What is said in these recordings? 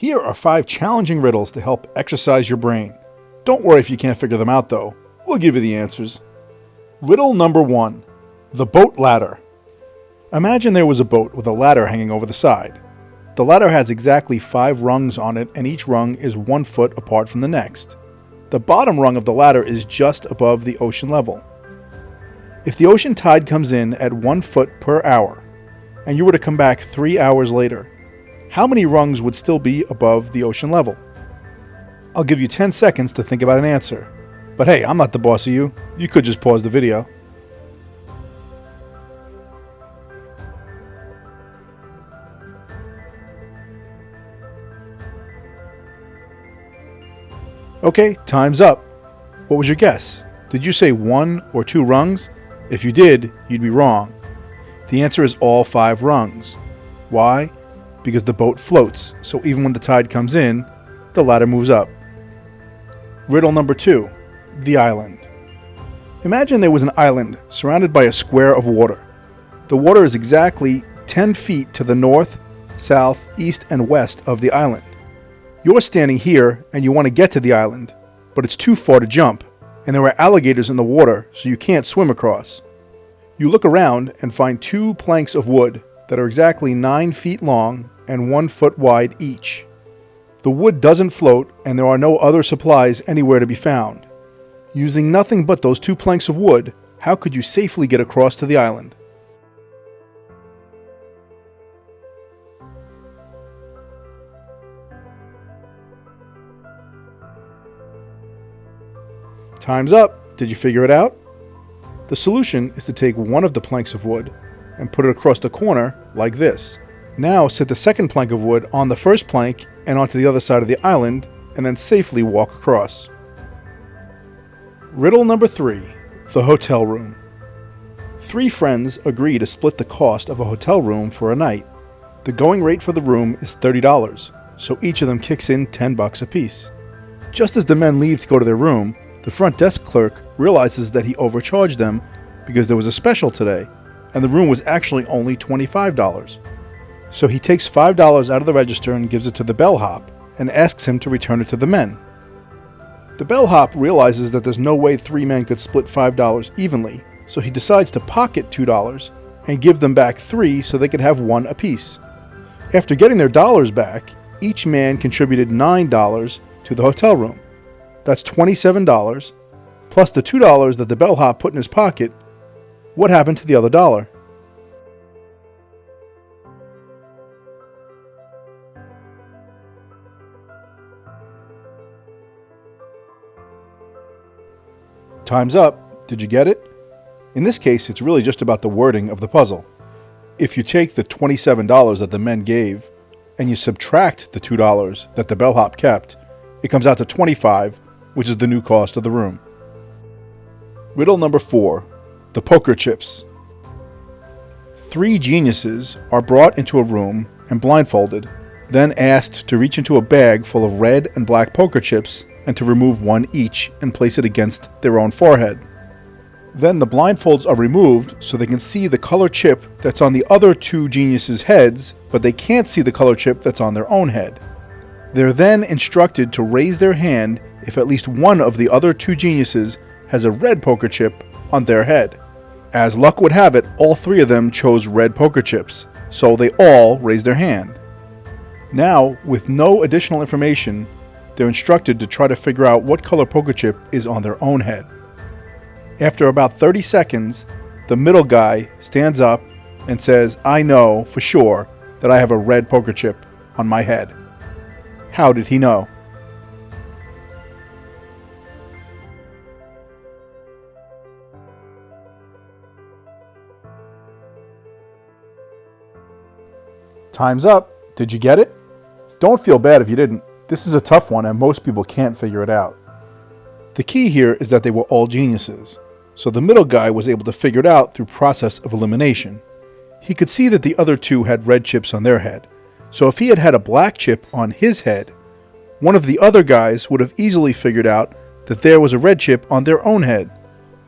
Here are 5 challenging riddles to help exercise your brain. Don't worry if you can't figure them out though. We'll give you the answers. Riddle number 1. The boat ladder. Imagine there was a boat with a ladder hanging over the side. The ladder has exactly 5 rungs on it, and each rung is 1 foot apart from the next. The bottom rung of the ladder is just above the ocean level. If the ocean tide comes in at 1 foot per hour, and you were to come back 3 hours later, how many rungs would still be above the ocean level? I'll give you 10 seconds to think about an answer. But hey, I'm not the boss of you. You could just pause the video. Okay, time's up. What was your guess? Did you say 1 or 2 rungs? If you did, you'd be wrong. The answer is all 5 rungs. Why? Because the boat floats, so even when the tide comes in, the ladder moves up. Riddle number 2. The island. Imagine there was an island surrounded by a square of water. The water is exactly 10 feet to the north, south, east, and west of the island. You're standing here and you want to get to the island, but it's too far to jump, and there are alligators in the water, so you can't swim across. You look around and find 2 planks of wood that are exactly 9 feet long and 1 foot wide each. The wood doesn't float, and there are no other supplies anywhere to be found. Using nothing but those 2 planks of wood, how could you safely get across to the island? Time's up. Did you figure it out? The solution is to take one of the planks of wood and put it across the corner like this. Now set the second plank of wood on the first plank and onto the other side of the island, and then safely walk across. Riddle number 3. The hotel room. 3 friends agree to split the cost of a hotel room for a night. The going rate for the room is $30, so each of them kicks in $10 apiece. Just as the men leave to go to their room, the front desk clerk realizes that he overcharged them because there was a special today, and the room was actually only $25. So he takes $5 out of the register and gives it to the bellhop and asks him to return it to the men. The bellhop realizes that there's no way 3 men could split $5 evenly, so he decides to pocket $2 and give them back 3 so they could have 1 apiece. After getting their dollars back, each man contributed $9 to the hotel room. That's $27, plus the $2 that the bellhop put in his pocket. What happened to the other $1? Time's up. Did you get it? In this case, it's really just about the wording of the puzzle. If you take the $27 that the men gave, and you subtract the $2 that the bellhop kept, it comes out to $25, which is the new cost of the room. Riddle number 4. The poker chips. 3 geniuses are brought into a room and blindfolded, then asked to reach into a bag full of red and black poker chips and to remove 1 each and place it against their own forehead. Then the blindfolds are removed so they can see the color chip that's on the other 2 geniuses' heads, but they can't see the color chip that's on their own head. They're then instructed to raise their hand if at least one of the other 2 geniuses has a red poker chip on their head. As luck would have it, all 3 of them chose red poker chips, so they all raised their hand. Now, with no additional information, they're instructed to try to figure out what color poker chip is on their own head. After about 30 seconds, the middle guy stands up and says, "I know for sure that I have a red poker chip on my head." How did he know? Time's up. Did you get it? Don't feel bad if you didn't. This is a tough one and most people can't figure it out. The key here is that they were all geniuses, so the middle guy was able to figure it out through process of elimination. He could see that the other 2 had red chips on their head, so if he had had a black chip on his head, one of the other guys would have easily figured out that there was a red chip on their own head.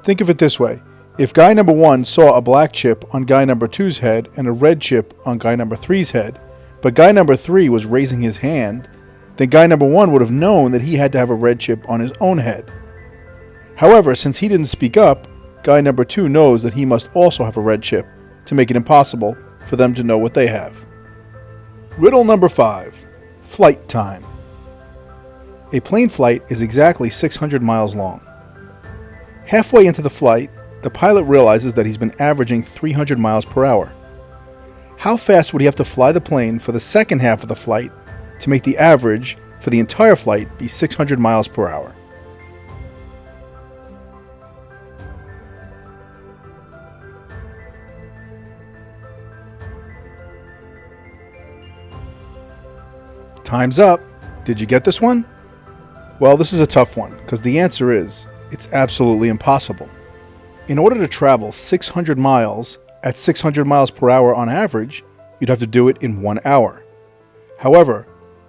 Think of it this way. If guy number 1 saw a black chip on guy number 2's head and a red chip on guy number 3's head, but guy number 3 was raising his hand, then guy number 1 would have known that he had to have a red chip on his own head. However, since he didn't speak up, guy number 2 knows that he must also have a red chip to make it impossible for them to know what they have. Riddle number 5. Flight time. A plane flight is exactly 600 miles long. Halfway into the flight, the pilot realizes that he's been averaging 300 miles per hour. How fast would he have to fly the plane for the second half of the flight to make the average for the entire flight be 600 miles per hour? Time's up. Did you get this one? Well, this is a tough one because the answer is it's absolutely impossible. In order to travel 600 miles at 600 miles per hour on average, you'd have to do it in 1 hour. However,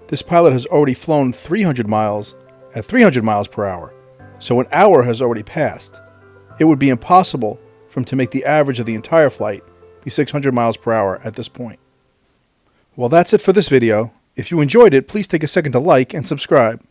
this pilot has already flown 300 miles at 300 miles per hour, so an hour has already passed. It would be impossible for him to make the average of the entire flight be 600 miles per hour at this point. Well, that's it for this video. If you enjoyed it, please take a second to like and subscribe.